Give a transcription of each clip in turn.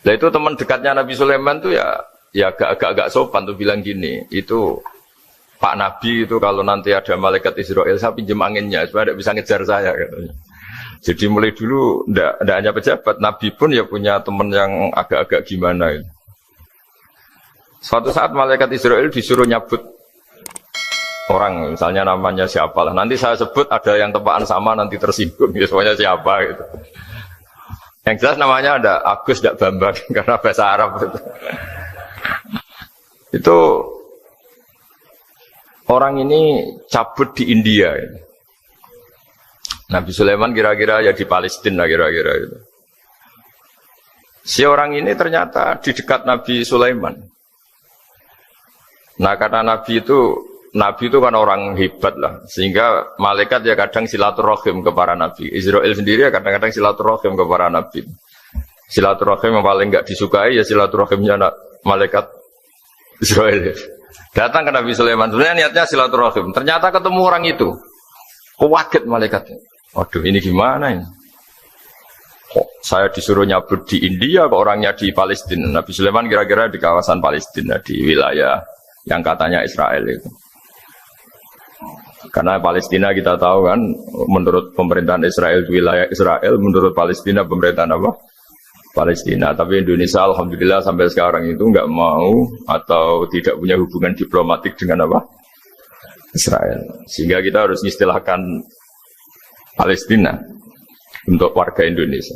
Nah itu teman dekatnya Nabi Sulaiman tuh ya agak sopan tuh bilang gini, itu Pak Nabi itu kalau nanti ada malaikat Israel saya pinjam anginnya supaya tidak bisa ngejar saya katanya. Jadi mulai dulu tidak hanya pejabat, Nabi pun ya punya teman yang agak-agak gimana. Suatu saat malaikat Israel disuruh nyabut orang, misalnya namanya siapa lah. Nanti saya sebut ada yang tepaan sama nanti tersinggung, ya semuanya siapa gitu. Yang jelas namanya ada Agus tidak Bambang karena bahasa Arab itu. Itu orang ini cabut di India. Nabi Sulaiman kira-kira ya di Palestina kira-kira itu. Si orang ini ternyata di dekat Nabi Sulaiman. Nah karena Nabi itu kan orang hebat lah, sehingga malaikat ya kadang silaturahim ke para nabi. Israel sendiri ya kadang-kadang silaturahim ke para nabi. Silaturahim yang paling enggak disukai ya silaturahimnya malaikat Israel. Datang ke Nabi Sulaiman, sebenarnya niatnya silaturahim. Ternyata ketemu orang itu, kaget malaikatnya. Waduh, ini gimana ini? Kok saya disuruh nyabut di India, kok orangnya di Palestina? Nabi Sulaiman kira-kira di kawasan Palestina, di wilayah yang katanya Israel itu. Karena Palestina kita tahu kan, menurut pemerintahan Israel wilayah Israel, menurut Palestina pemerintahan apa? Palestina. Tapi Indonesia alhamdulillah sampai sekarang itu nggak mau atau tidak punya hubungan diplomatik dengan apa? Israel. Sehingga kita harus mengistilahkan Palestina untuk warga Indonesia.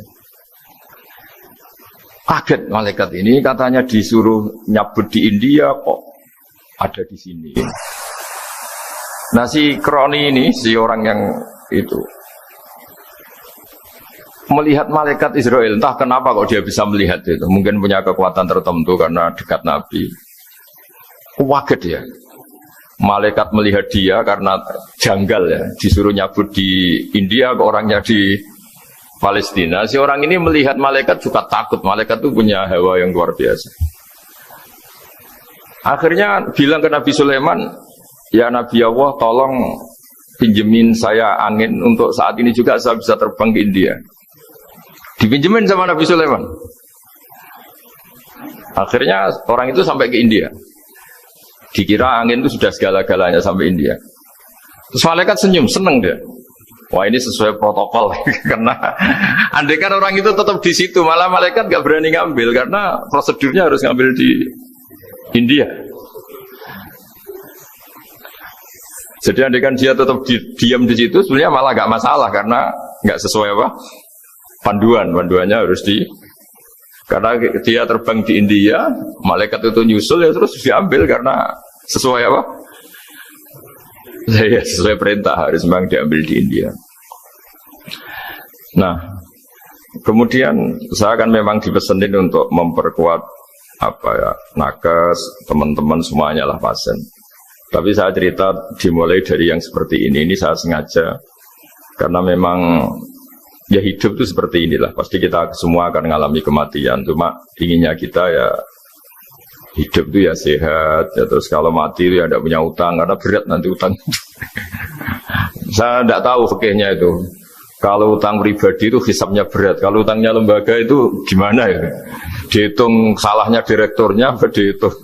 Kaget malaikat ini katanya disuruh nyabut di India kok ada di sini. Nah si Kroni ini, si orang yang itu melihat malaikat Israel, entah kenapa kok dia bisa melihat itu. Mungkin punya kekuatan tertentu karena dekat Nabi. Kaget ya. Malaikat melihat dia karena janggal ya, disuruh nyabut di India kok orangnya di Palestina. Si orang ini melihat malaikat juga takut. Malaikat itu punya hawa yang luar biasa. Akhirnya bilang ke Nabi Sulaiman, ya Nabi Allah tolong pinjemin saya angin untuk saat ini juga saya bisa terbang ke India. Dipinjemin sama Nabi Sulaiman. Akhirnya orang itu sampai ke India. Dikira angin itu sudah segala-galanya sampai India. Terus malaikat senyum, seneng dia. Wah ini sesuai protokol karena andai kan orang itu tetap di situ, malah malaikat gak berani ngambil karena prosedurnya harus ngambil di India. Jadi andai kan dia tetap diam di situ, sebenarnya malah gak masalah karena gak sesuai apa panduannya harus karena dia terbang di India, malaikat itu nyusul ya terus diambil karena sesuai apa? Ya, sesuai perintah harus memang diambil di India. Nah, kemudian saya kan memang dipesenin untuk memperkuat apa ya nakes teman-teman semuanya lah pasien. Tapi saya cerita dimulai dari yang seperti ini saya sengaja karena memang ya hidup itu seperti inilah. Pasti kita semua akan mengalami kematian. Cuma inginnya kita ya hidup itu ya sehat, ya terus kalau mati itu ya tidak punya utang, karena berat nanti utang. Saya tidak tahu fikihnya itu. Kalau utang pribadi itu hisabnya berat, kalau utangnya lembaga itu gimana ya? Dihitung salahnya direkturnya, dihitung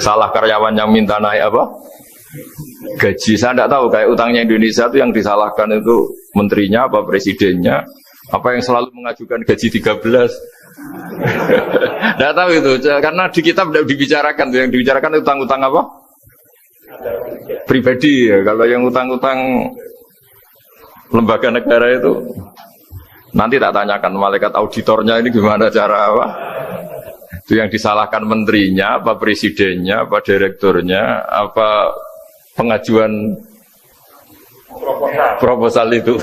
salah karyawan yang minta naik apa? Gaji. Saya tidak tahu kayak utangnya Indonesia itu yang disalahkan itu menterinya apa presidennya, apa yang selalu mengajukan gaji 13. Tidak tahu itu, karena di kitab tidak dibicarakan. Yang dibicarakan utang-utang apa? Pribadi ya. Kalau yang utang-utang lembaga negara itu nanti tak tanyakan malaikat auditornya ini gimana cara apa? Itu yang disalahkan menterinya, apa presidennya, apa direkturnya, apa pengajuan proposal itu.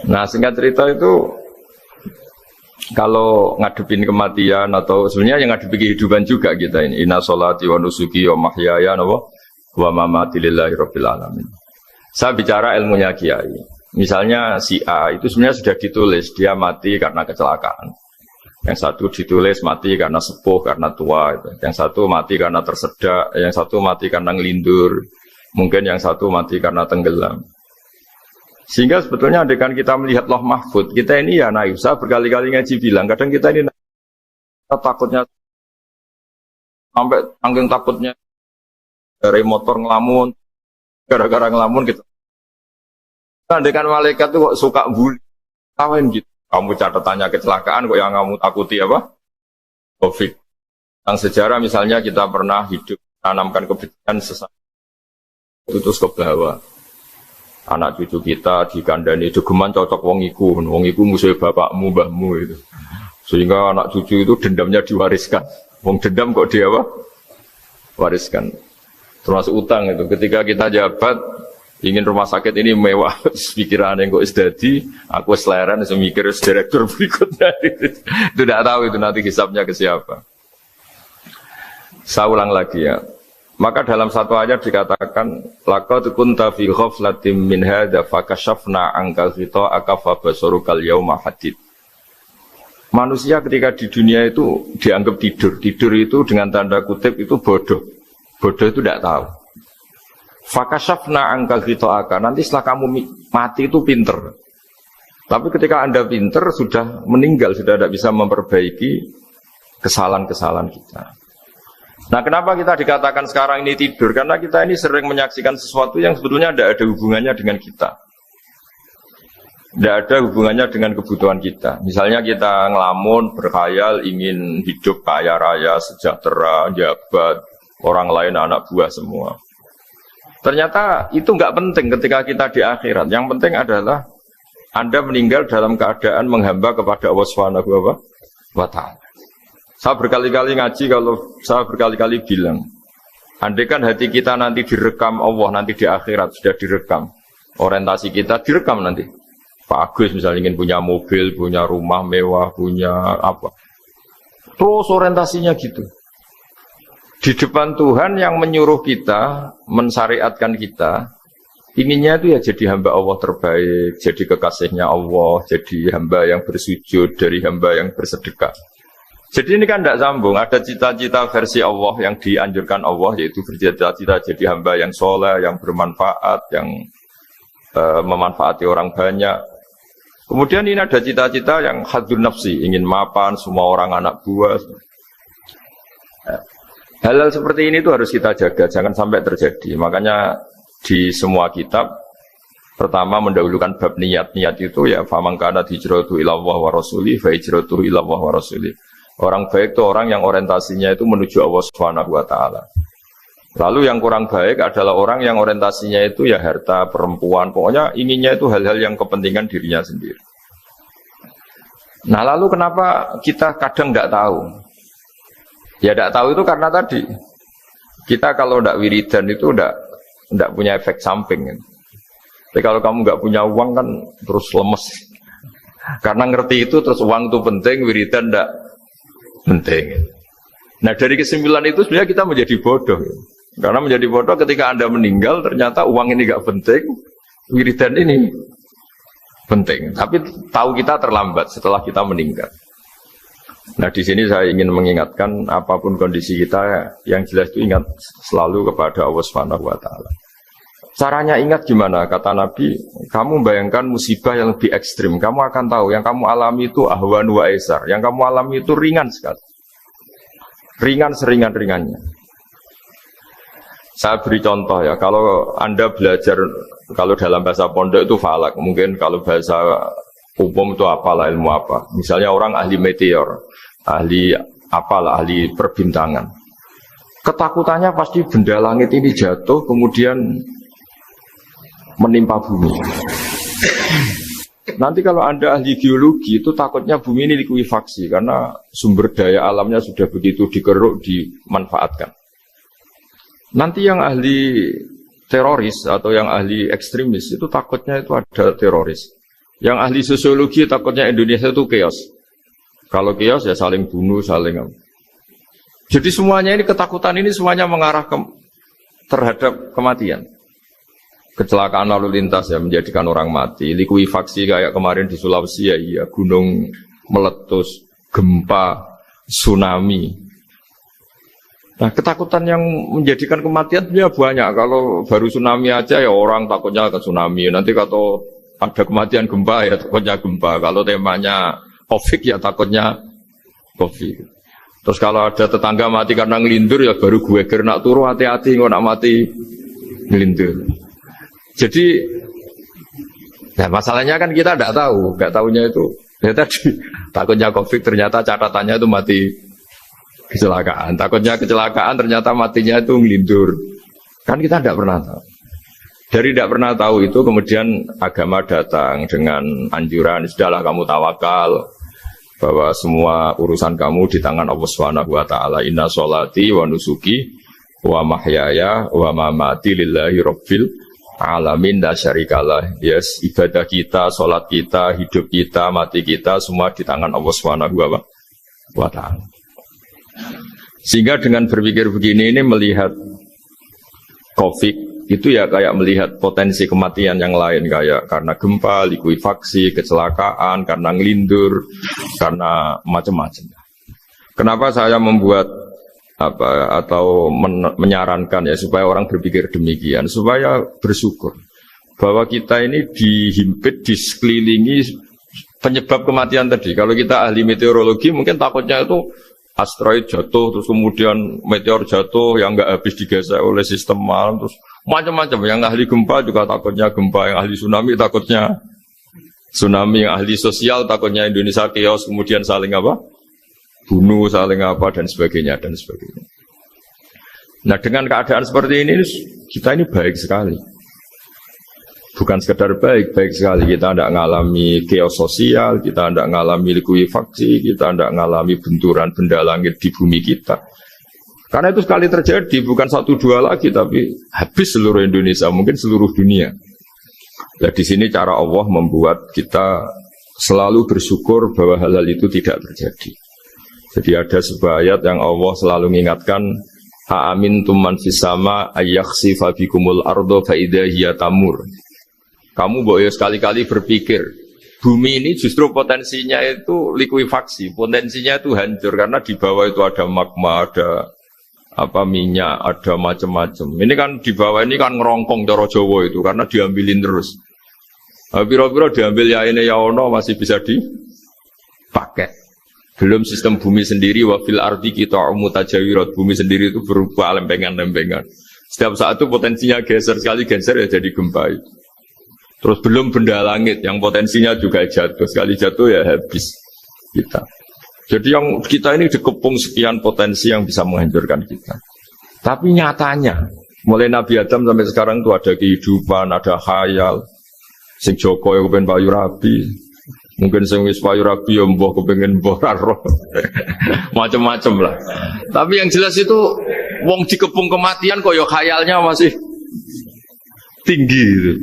Nah singkat cerita itu kalau ngadepin kematian atau sebenarnya yang ngadepi kehidupan juga kita ini. Inna sholati wa nusuki wa mahyaya wa mamati lillahi rabbil alamin. Saya bicara ilmunya kiai. Misalnya si A itu sebenarnya sudah ditulis dia mati karena kecelakaan. Yang satu ditulis mati karena sepuh, karena tua. Yang satu mati karena tersedak. Yang satu mati karena ngelindur. Mungkin yang satu mati karena tenggelam. Sehingga sebetulnya andaikan kita melihat Lauh Mahfud, kita ini ya naif. Saya berkali-kali ngaji bilang, kadang kita ini takutnya sampai angking takutnya dari motor ngelamun, gara-gara ngelamun gitu. Andaikan malaikat itu kok suka bully, kawan gitu. Kamu catatannya kecelakaan kok yang kamu takuti apa? Covid. Yang sejarah misalnya kita pernah hidup tanamkan kebencian sesama itu terus ke bawah. Anak cucu kita dikandani jogeman cocok wong iku musuh bapakmu, mbahmu itu. Sehingga anak cucu itu dendamnya diwariskan. Wong dendam kok dia apa? Wariskan. Termasuk utang itu. Ketika kita jabat ingin rumah sakit ini mewah, pikiran yang kok isdadi, aku selera nih mikir direktur berikutnya. Itu tidak tahu itu nanti hisabnya ke siapa. Saya ulang lagi ya. Maka dalam satu ayat dikatakan laqad kunta fi ghaflatin min hadza fakashafna anka ghita'aka fabasarukal yauma hadid. Manusia ketika di dunia itu dianggap tidur. Tidur itu dengan tanda kutip itu bodoh. Bodoh itu tidak tahu. Fakashafna anka ghita'aka. Nanti setelah kamu mati itu pinter. Tapi ketika Anda pinter sudah meninggal, sudah tidak bisa memperbaiki kesalahan-kesalahan kita. Nah, kenapa kita dikatakan sekarang ini tidur? Karena kita ini sering menyaksikan sesuatu yang sebetulnya tidak ada hubungannya dengan kita. Tidak ada hubungannya dengan kebutuhan kita. Misalnya kita ngelamun, berkhayal, ingin hidup kaya raya, sejahtera, jabat, orang lain anak buah semua. Ternyata itu nggak penting ketika kita di akhirat. Yang penting adalah Anda meninggal dalam keadaan menghamba kepada Allah Subhanahu wa Ta'ala. Saya berkali-kali ngaji, kalau saya berkali-kali bilang, andaikan hati kita nanti direkam Allah, nanti di akhirat sudah direkam, orientasi kita direkam nanti. Pak Agus misalnya ingin punya mobil, punya rumah mewah, punya apa. Terus orientasinya gitu. Di depan Tuhan yang menyuruh kita, mensyariatkan kita, inginnya itu ya jadi hamba Allah terbaik, jadi kekasihnya Allah, jadi hamba yang bersujud, dari hamba yang bersedekah. Jadi ini kan tidak sambung, ada cita-cita versi Allah yang dianjurkan Allah, yaitu bercita-cita jadi hamba yang soleh, yang bermanfaat, yang memanfaati orang banyak. Kemudian ini ada cita-cita yang hadzun nafsi, ingin mapan, semua orang anak buah. Hal-hal seperti ini itu harus kita jaga, jangan sampai terjadi. Makanya di semua kitab, pertama mendahulukan bab niat. Niat itu ya, faman kana hijratuhu ila Allah wa rasulih, fa hijratuhu ila Allah wa rasulih. Orang baik itu orang yang orientasinya itu menuju Allah Subhanahu wa Ta'ala. Lalu yang kurang baik adalah orang yang orientasinya itu ya harta, perempuan, pokoknya inginnya itu hal-hal yang kepentingan dirinya sendiri. Nah lalu kenapa kita kadang tidak tahu? Ya tidak tahu itu karena tadi kita kalau tidak wiridan itu tidak punya efek samping. Tapi kalau kamu nggak punya uang kan terus lemes. Karena ngerti itu terus uang itu penting, wiridan tidak penting. Nah dari kesimpulan itu sebenarnya kita menjadi bodoh. Karena menjadi bodoh ketika Anda meninggal ternyata uang ini gak penting, wiridan ini penting. Tapi tahu kita terlambat setelah kita meninggal. Nah di sini saya ingin mengingatkan apapun kondisi kita, yang jelas itu ingat selalu kepada Allah Subhanahu wa Ta'ala. Caranya ingat gimana? Kata Nabi, kamu bayangkan musibah yang lebih ekstrim, kamu akan tahu yang kamu alami itu ahwan wa aisar, yang kamu alami itu ringan sekali. Ringan seringan-ringannya. Saya beri contoh ya, kalau Anda belajar, kalau dalam bahasa pondok itu falak, mungkin kalau bahasa umum itu apalah, ilmu apa. Misalnya orang ahli meteor, ahli apalah, ahli perbintangan. Ketakutannya pasti benda langit ini jatuh, kemudian menimpa bumi. Nanti kalau Anda ahli geologi itu takutnya bumi ini likuifaksi karena sumber daya alamnya sudah begitu dikeruk, dimanfaatkan. Nanti yang ahli teroris atau yang ahli ekstremis itu takutnya itu ada teroris. Yang ahli sosiologi takutnya Indonesia itu chaos. Kalau chaos ya saling bunuh, saling. Jadi semuanya ini ketakutan ini semuanya mengarah terhadap kematian. Kecelakaan lalu lintas ya menjadikan orang mati, likuifaksi kayak kemarin di Sulawesi ya iya, gunung meletus, gempa, tsunami. Nah ketakutan yang menjadikan kematian sebenarnya banyak. Kalau baru tsunami aja ya orang takutnya ke tsunami. Nanti kalau ada kematian gempa ya takutnya gempa. Kalau temanya COVID ya takutnya COVID. Terus kalau ada tetangga mati karena ngelindur ya baru gue nak turu hati-hati nggak nak mati ngelindur. Jadi nah masalahnya kan kita tidak tahu, nggak tahunya itu ya tadi takutnya COVID ternyata catatannya itu mati kecelakaan. Takutnya kecelakaan ternyata matinya itu ngelindur. Kan kita tidak pernah tahu. Dari tidak pernah tahu itu kemudian agama datang dengan anjuran sudahlah kamu tawakal bahwa semua urusan kamu di tangan Allah Subhanahu wa taala. Inna sholati wa nusuki wa mahyaya wa mamati lillahi rabbil alamin la syarikalah. Yes, ibadah kita, salat kita, hidup kita, mati kita semua di tangan Allah Subhanahu wa taala. Sehingga dengan berpikir begini ini melihat COVID itu ya kayak melihat potensi kematian yang lain kayak karena gempa, likuifaksi, kecelakaan, karena ngelindur, karena macam-macam. Kenapa saya membuat menyarankan ya supaya orang berpikir demikian, supaya bersyukur bahwa kita ini dihimpit, disekelilingi penyebab kematian tadi. Kalau kita ahli meteorologi mungkin takutnya itu asteroid jatuh, terus kemudian meteor jatuh yang nggak habis digesek oleh sistem alam, terus macam-macam. Yang ahli gempa juga takutnya gempa, yang ahli tsunami takutnya tsunami, yang ahli sosial takutnya Indonesia chaos, kemudian saling bunuh, saling dan sebagainya dan sebagainya. Nah dengan keadaan seperti ini kita ini baik sekali. Bukan sekedar baik sekali. Kita tidak mengalami chaos sosial, kita tidak mengalami likuifaksi, kita tidak mengalami benturan benda langit di bumi kita. Karena itu sekali terjadi, bukan 1-2 lagi, tapi habis seluruh Indonesia, mungkin seluruh dunia. Nah, di sini cara Allah membuat kita selalu bersyukur bahwa hal-hal itu tidak terjadi. Jadi ada sebuah ayat yang Allah selalu mengingatkan, Ha'amintum man fis sama ayyakhsifa bikumul ardo fa'idha hiya tamur. Kamu boleh sekali-kali berpikir, bumi ini justru potensinya itu likuifaksi, potensinya itu hancur karena di bawah itu ada magma, ada minyak, ada macam-macam. Ini kan di bawah ini kan ngerongkong cara Jawa itu karena diambilin terus. Piro-piro diambil ya ini ya ono masih bisa dipakai. Belum sistem bumi sendiri wafil arti kita mutajawirat, bumi sendiri itu berupa lempengan-lempengan. Setiap saat itu potensinya geser, sekali geser ya jadi gempa itu. Terus belum benda langit yang potensinya juga jatuh, sekali jatuh ya habis kita. Jadi yang kita ini dikepung sekian potensi yang bisa menghancurkan kita. Tapi nyatanya, mulai Nabi Adam sampai sekarang itu ada kehidupan, ada khayal. Sing Joko yang kepengen payu rabi, mungkin sing wis payu rabi ya mbah kepengen mbah roh, macam-macam lah. Tapi yang jelas itu, wong dikepung kematian kok ya khayalnya masih tinggi gitu.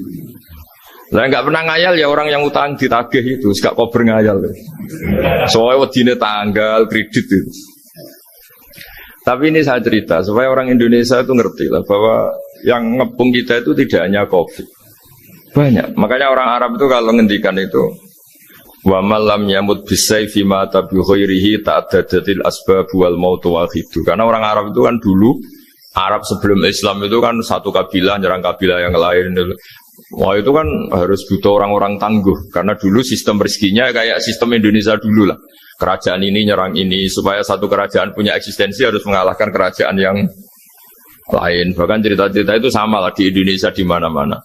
Saya nggak pernah ngayal ya orang yang utang ditagih itu, gak kober ngayal. Soalnya wedine tanggal kredit itu. Tapi ini saya cerita supaya orang Indonesia itu ngerti lah bahwa yang ngepung kita itu tidak hanya COVID, banyak. Makanya orang Arab itu kalau ngendikan itu, wa malam yamut bisayfi ma tabi khairihi ta'addadatil asbab wal maut wahidu. Karena orang Arab itu kan dulu Arab sebelum Islam itu kan satu kabilah nyerang kabilah yang lain. Wah itu kan harus butuh orang-orang tangguh karena dulu sistem rezekinya kayak sistem Indonesia dulu lah. Kerajaan ini nyerang ini supaya satu kerajaan punya eksistensi harus mengalahkan kerajaan yang lain. Bahkan cerita-cerita itu sama lah di Indonesia di mana-mana.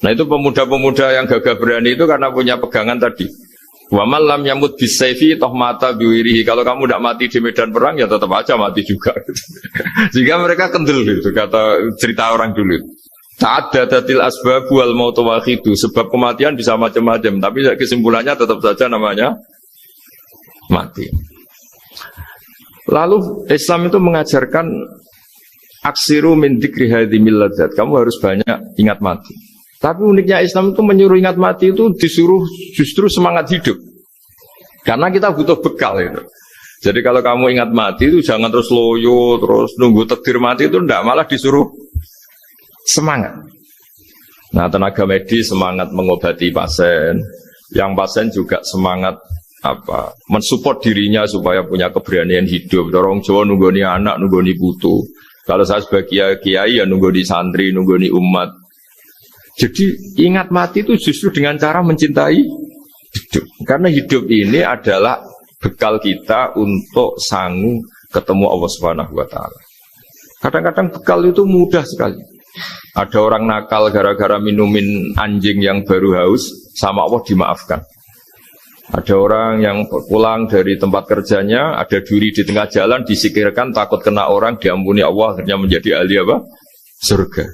Nah itu pemuda-pemuda yang gagah berani itu karena punya pegangan tadi. Wa man lam yamut bisayfi toh mata biwirihi. Kalau kamu tidak mati di medan perang ya tetap aja mati juga. Sehingga mereka kendel gitu kata cerita orang dulu. Ta'addadatil asbab wal maut wahidu. Sebab kematian bisa macam-macam, tapi kesimpulannya tetap saja namanya mati. Lalu Islam itu mengajarkan aksiru min dzikri hadhimil ladzat. Kamu harus banyak ingat mati. Tapi uniknya Islam itu menyuruh ingat mati itu disuruh justru semangat hidup. Karena kita butuh bekal itu. Jadi kalau kamu ingat mati itu jangan terus loyo, terus nunggu takdir mati itu enggak, malah disuruh semangat. Nah, tenaga medis semangat mengobati pasien, yang pasien juga semangat mensupport dirinya supaya punya keberanian hidup. Dorong Jawa nunggoni anak, nunggoni putu. Kalau saya sebagai kiai ya nunggoni santri, nunggoni umat. Jadi ingat mati itu justru dengan cara mencintai hidup. Karena hidup ini adalah bekal kita untuk sanggup ketemu Allah Subhanahu wa taala. Kadang-kadang bekal itu mudah sekali. Ada orang nakal gara-gara minumin anjing yang baru haus, sama Allah dimaafkan. Ada orang yang pulang dari tempat kerjanya, ada duri di tengah jalan, disikirkan takut kena orang, diampuni Allah, akhirnya menjadi ahli apa? Surga.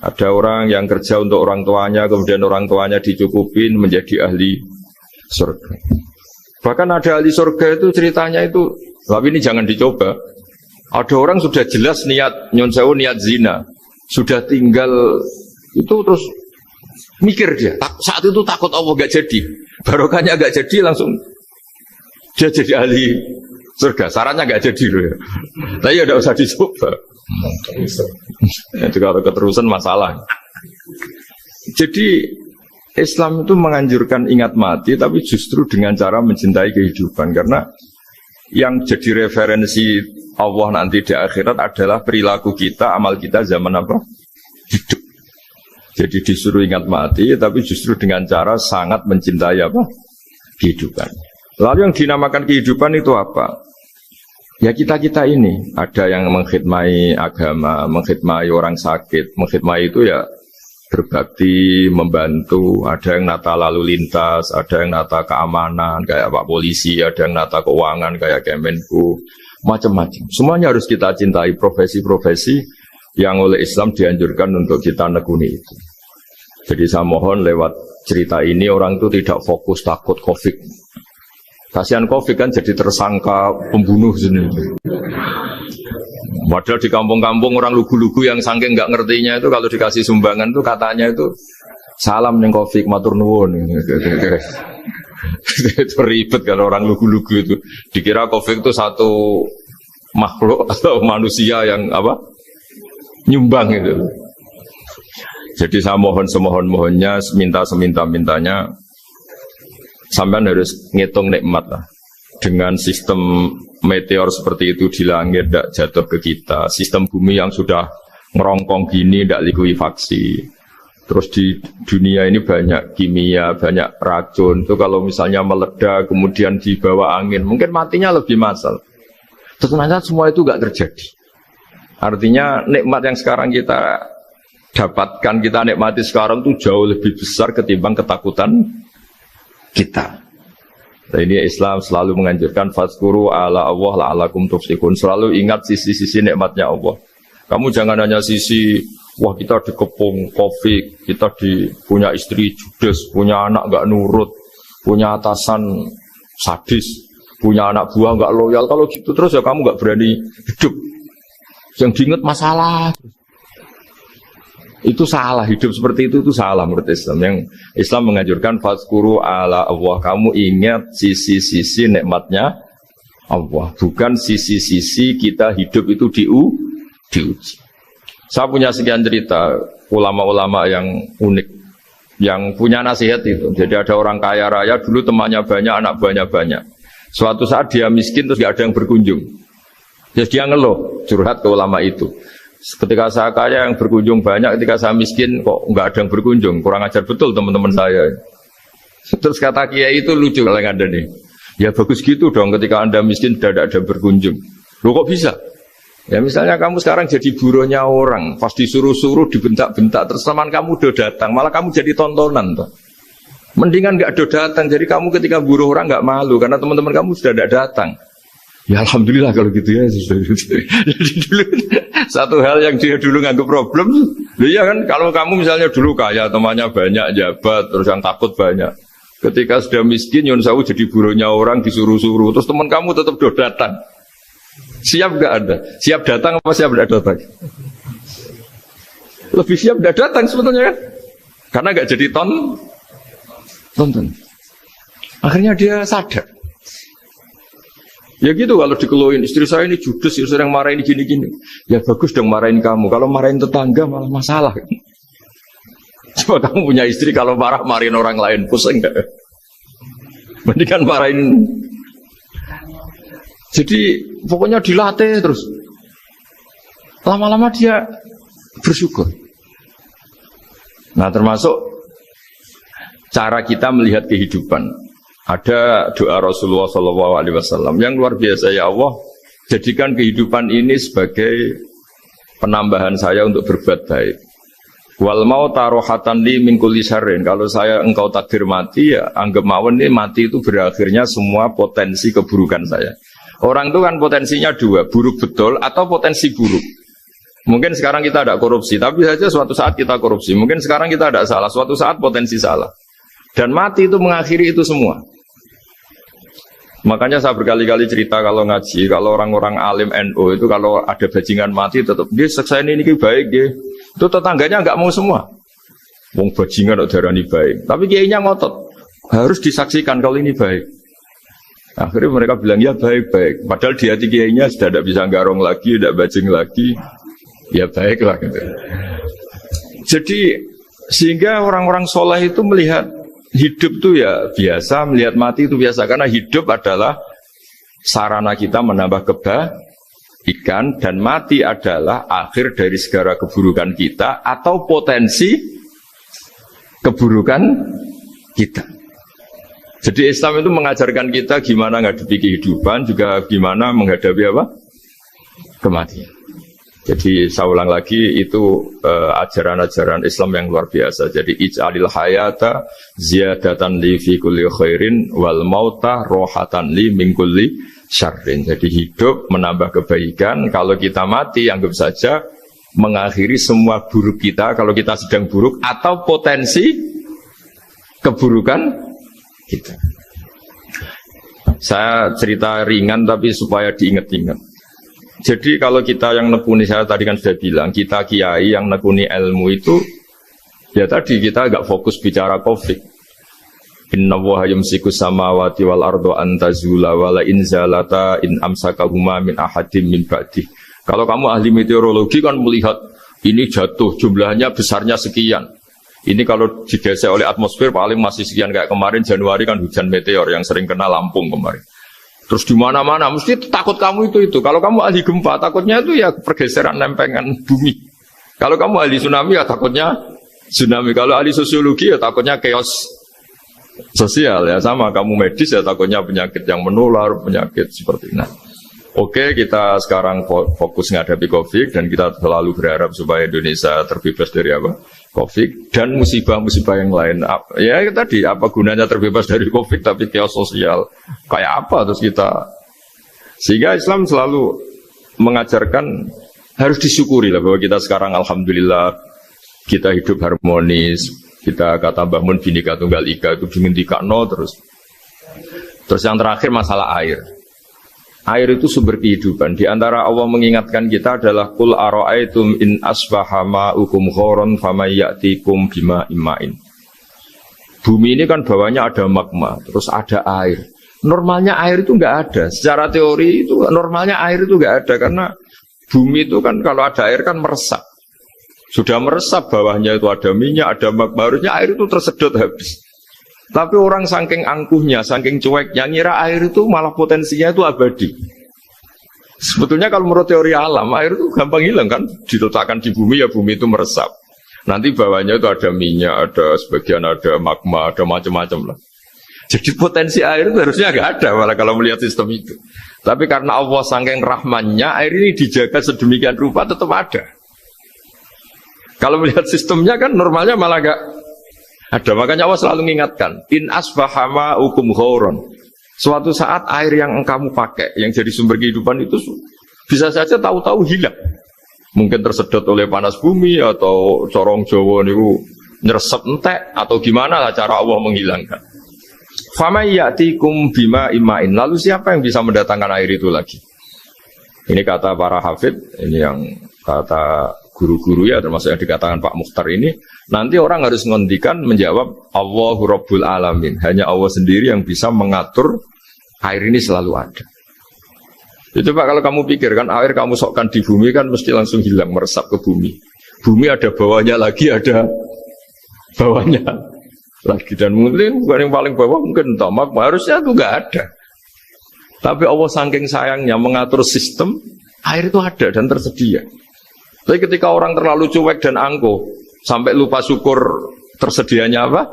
Ada orang yang kerja untuk orang tuanya, kemudian orang tuanya dicukupin menjadi ahli surga. Bahkan ada ahli surga itu ceritanya itu, tapi ini jangan dicoba. Ada orang sudah jelas niat nyon sewu, niat zina, sudah tinggal itu terus mikir dia. Saat itu takut Allah gak jadi, barokahnya gak jadi langsung dia jadi ahli surga. Sarannya gak jadi loh ya. Tapi ya udah usah dicoba. Itu kalau keterusan masalah. Jadi Islam itu menganjurkan ingat mati, tapi justru dengan cara mencintai kehidupan. Karena yang jadi referensi Allah nanti di akhirat adalah perilaku kita, amal kita zaman apa? Hidup. Jadi disuruh ingat mati, tapi justru dengan cara sangat mencintai apa? Kehidupan. Lalu yang dinamakan kehidupan itu apa? Ya kita-kita ini, ada yang mengkhidmati agama, mengkhidmati orang sakit, mengkhidmati itu ya berbakti, membantu, ada yang nata lalu lintas, ada yang nata keamanan, kayak Pak Polisi, ada yang nata keuangan, kayak Kemenku, macam-macam. Semuanya harus kita cintai, profesi-profesi yang oleh Islam dianjurkan untuk kita nekuni itu. Jadi saya mohon lewat cerita ini orang itu tidak fokus takut COVID. Kasihan COVID kan jadi tersangka pembunuh sini. Padahal di kampung-kampung orang lugu-lugu yang saking nggak ngertinya itu kalau dikasih sumbangan itu katanya itu salam neng COVID matur nuwun. Itu ribet kalau orang lugu-lugu itu. Dikira COVID itu satu makhluk atau manusia yang apa? Nyumbang itu. Jadi saya mohon semohon-mohonnya, minta seminta-mintanya. Sampai harus ngitung nikmat lah. Dengan sistem meteor seperti itu di langit tidak jatuh ke kita. Sistem bumi yang sudah ngerongkong gini tidak likuifaksi. Terus di dunia ini banyak kimia, banyak racun. Itu kalau misalnya meledak kemudian dibawa angin, mungkin matinya lebih massal. Ternyata semua itu tidak terjadi. Artinya nikmat yang sekarang kita dapatkan, kita nikmati sekarang itu jauh lebih besar ketimbang ketakutan kita. Nah, ini Islam selalu menganjurkan fazkuru ala Allah la'alakum tuflihun. Selalu ingat sisi-sisi nikmatnya Allah. Kamu jangan hanya sisi wah kita dikepung Covid, kita punya istri judes, punya anak enggak nurut, punya atasan sadis, punya anak buah enggak loyal. Kalau gitu terus ya kamu enggak berani hidup. Yang diingat masalah. Itu salah, hidup seperti itu salah menurut Islam. Yang Islam menganjurkan fazkuru ala Allah, kamu ingat sisi-sisi nikmatnya Allah, bukan sisi-sisi kita hidup itu diuji. Saya punya sekian cerita ulama-ulama yang unik, yang punya nasihat itu. Jadi ada orang kaya raya, dulu temannya banyak, anak buahnya banyak. Suatu saat dia miskin terus gak ada yang berkunjung. Jadi dia ngeluh, curhat ke ulama itu. Ketika saya kaya yang berkunjung banyak, ketika saya miskin kok nggak ada yang berkunjung, kurang ajar betul teman-teman saya. Terus kata kiai itu lucu kalau yang ada nih, ya bagus gitu dong ketika anda miskin tidak ada yang berkunjung. Loh kok bisa? Ya misalnya kamu sekarang jadi buruhnya orang, pas disuruh-suruh dibentak-bentak, terus teman kamu udah datang, malah kamu jadi tontonan toh. Mendingan nggak ada datang, jadi kamu ketika buruh orang nggak malu karena teman-teman kamu sudah tidak datang. Ya alhamdulillah kalau gitu ya. Jadi dulu satu hal yang dia dulu nganggap problem, ya kan kalau kamu misalnya dulu kaya, temannya banyak, jabat, terus yang takut banyak. Ketika sudah miskin, Yon Sawu jadi buruhnya orang disuruh-suruh, terus teman kamu tetap udah datang. Siap nggak ada? Siap datang apa siap tidak datang? Lebih siap tidak datang sebetulnya kan? Karena nggak jadi tonton. Akhirnya dia sadar. Ya gitu kalau dikeluhin istri saya ini judes, ya sering marahin gini-gini. Ya bagus dong marahin kamu. Kalau marahin tetangga malah masalah. Coba kamu punya istri kalau marahin orang lain pusing enggak? Mendingan marahin. Jadi pokoknya dilatih terus. Lama-lama dia bersyukur. Nah, termasuk cara kita melihat kehidupan. Ada doa Rasulullah SAW yang luar biasa. Ya Allah, jadikan kehidupan ini sebagai penambahan saya untuk berbuat baik. Wal mau tarohatan li min kulli syarrin. Kalau saya engkau takdir mati, ya anggap mawon ini mati itu berakhirnya semua potensi keburukan saya. Orang itu kan potensinya dua, buruk betul atau potensi buruk. Mungkin sekarang kita ada korupsi, tapi saja suatu saat kita korupsi. Mungkin sekarang kita ada salah, suatu saat potensi salah. Dan mati itu mengakhiri itu semua. Makanya saya berkali-kali cerita kalau ngaji, kalau orang-orang alim NU itu kalau ada bajingan mati tetap dia seksa ini baik dia. Itu tetangganya nggak mau semua. Wong bajingan kok darani baik. Tapi kiainya ngotot. Harus disaksikan kalau ini baik. Akhirnya mereka bilang ya baik-baik. Padahal di hati kiainya sudah tidak bisa garong lagi, tidak bajing lagi. Ya baiklah gitu. Jadi sehingga orang-orang soleh itu melihat hidup itu ya biasa, melihat mati itu biasa. Karena hidup adalah sarana kita menambah kebaikan dan mati adalah akhir dari segala keburukan kita atau potensi keburukan kita. Jadi Islam itu mengajarkan kita gimana menghadapi kehidupan, juga gimana menghadapi apa? Kematian. Jadi saya ulang lagi itu ajaran-ajaran Islam yang luar biasa. Jadi ij'alil hayata ziyadatan li fi kulli khairin wal mauta rohatan li min kulli syarrin. Jadi hidup menambah kebaikan. Kalau kita mati anggap saja mengakhiri semua buruk kita kalau kita sedang buruk atau potensi keburukan kita. Saya cerita ringan tapi supaya diingat-ingat. Jadi kalau kita yang nekuni, saya tadi kan sudah bilang, kita kiai yang nekuni ilmu itu, ya tadi kita agak fokus bicara COVID. Inna waha yumsikus samawati wal ardo antazula wala inzalata in amsakahuma min ahadim min ba'dih. Kalau kamu ahli meteorologi kan melihat ini jatuh, jumlahnya besarnya sekian. Ini kalau digeser oleh atmosfer paling masih sekian, kayak kemarin Januari kan hujan meteor yang sering kena Lampung kemarin. Terus di mana-mana mesti takut kamu itu. Kalau kamu ahli gempa takutnya itu ya pergeseran lempengan bumi. Kalau kamu ahli tsunami ya takutnya tsunami. Kalau ahli sosiologi ya takutnya chaos sosial ya, sama kamu medis ya takutnya penyakit yang menular, penyakit seperti ini. Nah, oke, kita sekarang fokus menghadapi COVID dan kita selalu berharap supaya Indonesia terbebas dari apa? COVID dan musibah-musibah yang lain. Ya tadi, apa gunanya terbebas dari COVID tapi chaos sosial? Kayak apa terus kita? Sehingga Islam selalu mengajarkan harus disyukuri lah bahwa kita sekarang alhamdulillah kita hidup harmonis. Kita kata Mbah Mun Bhinneka Tunggal Ika itu dihentikan terus. Terus yang terakhir masalah air. Air itu sumber kehidupan. Di antara Allah mengingatkan kita adalah Qul ara'aitum in asbaha ma'ukum ghoron famay ya'tikum bima imma'in. Bumi ini kan bawahnya ada magma, terus ada air. Normalnya air itu enggak ada. Secara teori itu normalnya air itu enggak ada karena bumi itu kan kalau ada air kan meresap. Sudah meresap bawahnya itu ada minyak, ada magma, harusnya air itu tersedot habis. Tapi orang saking angkuhnya, saking cueknya, ngira air itu malah potensinya itu abadi. Sebetulnya kalau menurut teori alam, air itu gampang hilang kan, diletakkan di bumi ya bumi itu meresap. Nanti bawahnya itu ada minyak, ada sebagian ada magma, ada macam-macam lah. Jadi potensi air itu harusnya nggak ada malah kalau melihat sistem itu. Tapi karena Allah saking rahmannya, air ini dijaga sedemikian rupa tetap ada. Kalau melihat sistemnya kan normalnya malah nggak ada. Makanya Allah selalu mengingatkan, in asbahama ukum ghoron. Suatu saat air yang kamu pakai, yang jadi sumber kehidupan itu bisa saja tahu-tahu hilang. Mungkin tersedot oleh panas bumi atau corong Jawa niku nyeresep entek atau gimana lah cara Allah menghilangkan. Famay ya'tikum bima imma'in. Lalu siapa yang bisa mendatangkan air itu lagi? Ini kata para hafid, ini yang kata guru-guru ya, termasuk yang dikatakan Pak Mukhtar ini. Nanti orang harus ngendikan menjawab Allahu Rabbul Alamin. Hanya Allah sendiri yang bisa mengatur air ini selalu ada. Itu Pak, kalau kamu pikirkan air kamu sokkan di bumi kan mesti langsung hilang, meresap ke bumi. Bumi ada bawahnya lagi, ada bawahnya lagi. Dan mungkin bukan yang paling bawah, mungkin tomak, harusnya itu nggak ada. Tapi Allah saking sayangnya mengatur sistem, air itu ada dan tersedia. Tapi ketika orang terlalu cuek dan angkuh, sampai lupa syukur tersedianya apa?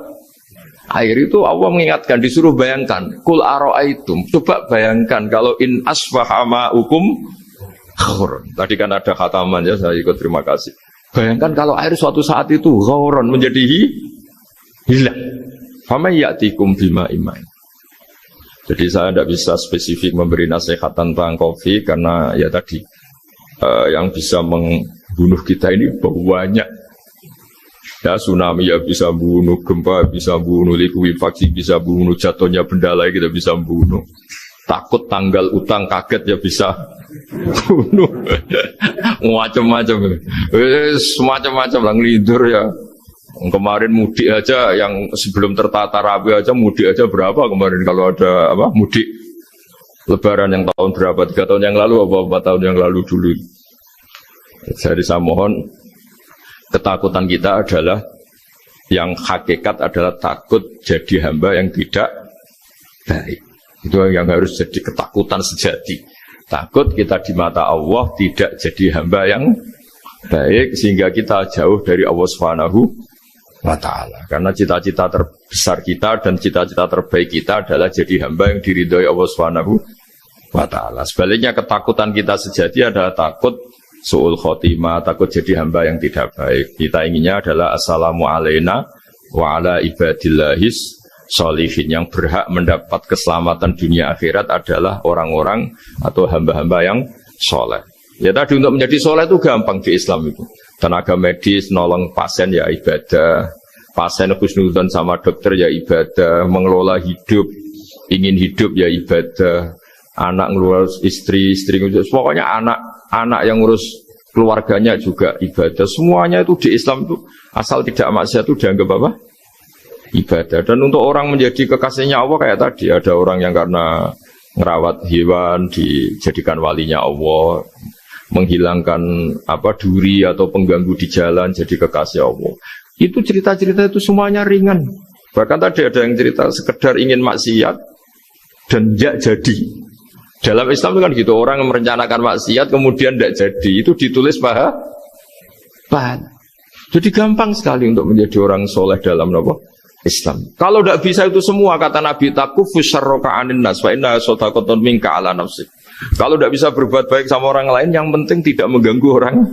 Air. Itu Allah mengingatkan, disuruh bayangkan, kul aro'aitum, coba bayangkan kalau in asbaha ma'ukum ghauron. Tadi kan ada khataman ya, saya ikut terima kasih. Bayangkan kalau air suatu saat itu ghauron, menjadi hilang. Fama ya'tikum bima iman. Jadi saya tidak bisa spesifik memberi nasihat tentang kopi karena ya tadi yang bisa membunuh kita ini banyak. Ya tsunami ya bisa bunuh, gempa bisa bunuh, likuifaksi bisa bunuh, jatuhnya benda lain kita bisa bunuh. Takut tanggal utang kaget ya bisa bunuh. Macam-macam. Semacam-macam lah ngelidur ya. Kemarin mudik aja yang sebelum tertata rapi aja mudik aja berapa kemarin kalau ada apa mudik lebaran yang tahun berapa 3 tahun yang lalu apa 4 tahun yang lalu dulu. Jadi saya mohon ketakutan kita adalah yang hakikat adalah takut jadi hamba yang tidak baik. Itu yang harus jadi ketakutan sejati. Takut kita di mata Allah tidak jadi hamba yang baik sehingga kita jauh dari Allah Subhanahu wa ta'ala. Karena cita-cita terbesar kita dan cita-cita terbaik kita adalah jadi hamba yang diridhoi Allah Subhanahu wa ta'ala. Sebaliknya ketakutan kita sejati adalah takut su'ul khotimah, takut jadi hamba yang tidak baik. Kita inginnya adalah assalamu alaina wa ala ibadillahis sholihin. Yang berhak mendapat keselamatan dunia akhirat adalah orang-orang atau hamba-hamba yang soleh. Ya tadi untuk menjadi soleh itu gampang di Islam itu. Tenaga medis, nolong pasien ya ibadah. Pasien husnudzon sama dokter ya ibadah. Mengelola hidup, ingin hidup ya ibadah. Anak ngurus istri ngurus. Pokoknya anak yang ngurus keluarganya juga ibadah. Semuanya itu di Islam itu asal tidak maksiat itu dianggap apa? Ibadah. Dan untuk orang menjadi kekasihnya Allah kayak tadi. Ada orang yang karena ngerawat hewan dijadikan walinya Allah. Menghilangkan apa duri atau pengganggu di jalan jadi kekasih Allah. Itu cerita-cerita itu semuanya ringan. Bahkan tadi ada yang cerita sekedar ingin maksiat dan tidak jadi. Dalam Islam itu kan gitu, orang yang merencanakan maksiat kemudian tidak jadi, itu ditulis pahala. Jadi gampang sekali untuk menjadi orang soleh dalam apa? Islam. Kalau tidak bisa itu semua kata Nabi takufu syarroka anin nas wa inna shadaqatun minka ala nafsik. Kalau tidak bisa berbuat baik sama orang lain, yang penting tidak mengganggu orang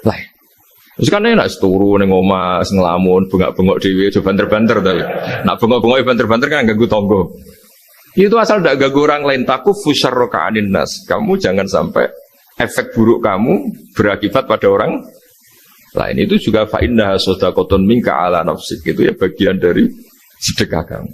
lain. Terus kan enak seturu ning omah ngelamun, bengak-bengok dhewe aja banter-banter tapi. Nak bengok-bengok banter-banter kan ganggu tangga. Itu asal tidak ganggu orang lain. Takufu syarroka anin nas. Kamu jangan sampai efek buruk kamu berakibat pada orang lain. Itu juga fa inna shadaqatun minka ala nafsik. Itu ya bagian dari sedekah kamu.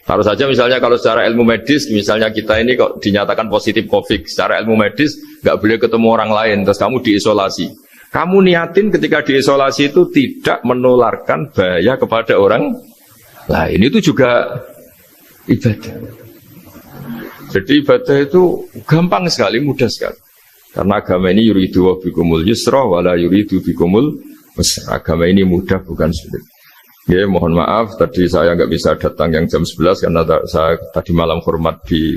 Taruh saja misalnya kalau secara ilmu medis, misalnya kita ini kok dinyatakan positif COVID, secara ilmu medis nggak boleh ketemu orang lain, terus kamu diisolasi. Kamu niatin ketika diisolasi itu tidak menularkan bahaya kepada orang lain. Itu juga ibadah. Jadi ibadah itu gampang sekali, mudah sekali. Karena agama ini yuridu wa bikumul yusra wala yuridu bikumul usra. Agama ini mudah bukan sulit. Ya, mohon maaf tadi saya nggak bisa datang yang jam 11 karena saya tadi malam hormat di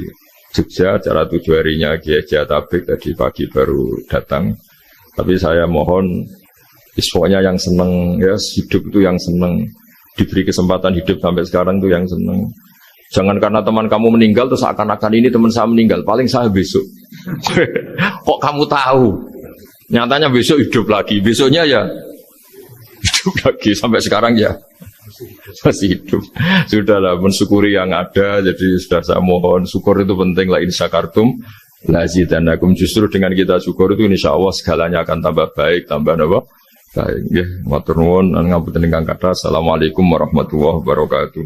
Jogja, acara 7 harinya Kiai Tabik, tadi pagi baru datang. Tapi saya mohon pokoknya yang seneng ya hidup itu yang seneng, diberi kesempatan hidup sampai sekarang itu yang seneng. Jangan karena teman kamu meninggal terus akan-akan ini teman saya meninggal, paling saya besok. Kok kamu tahu? Nyatanya besok hidup lagi, besoknya ya hidup lagi sampai sekarang ya masih hidup. Sudahlah mensyukuri yang ada. Jadi sudah saya mohon syukur itu penting. La in syakartum lazidanakum. Justru dengan kita syukur itu insya Allah segalanya akan tambah baik, tambah apa? Baik. Matur nuwun ngapunten ingkang kathah. Assalamualaikum warahmatullahi wabarakatuh.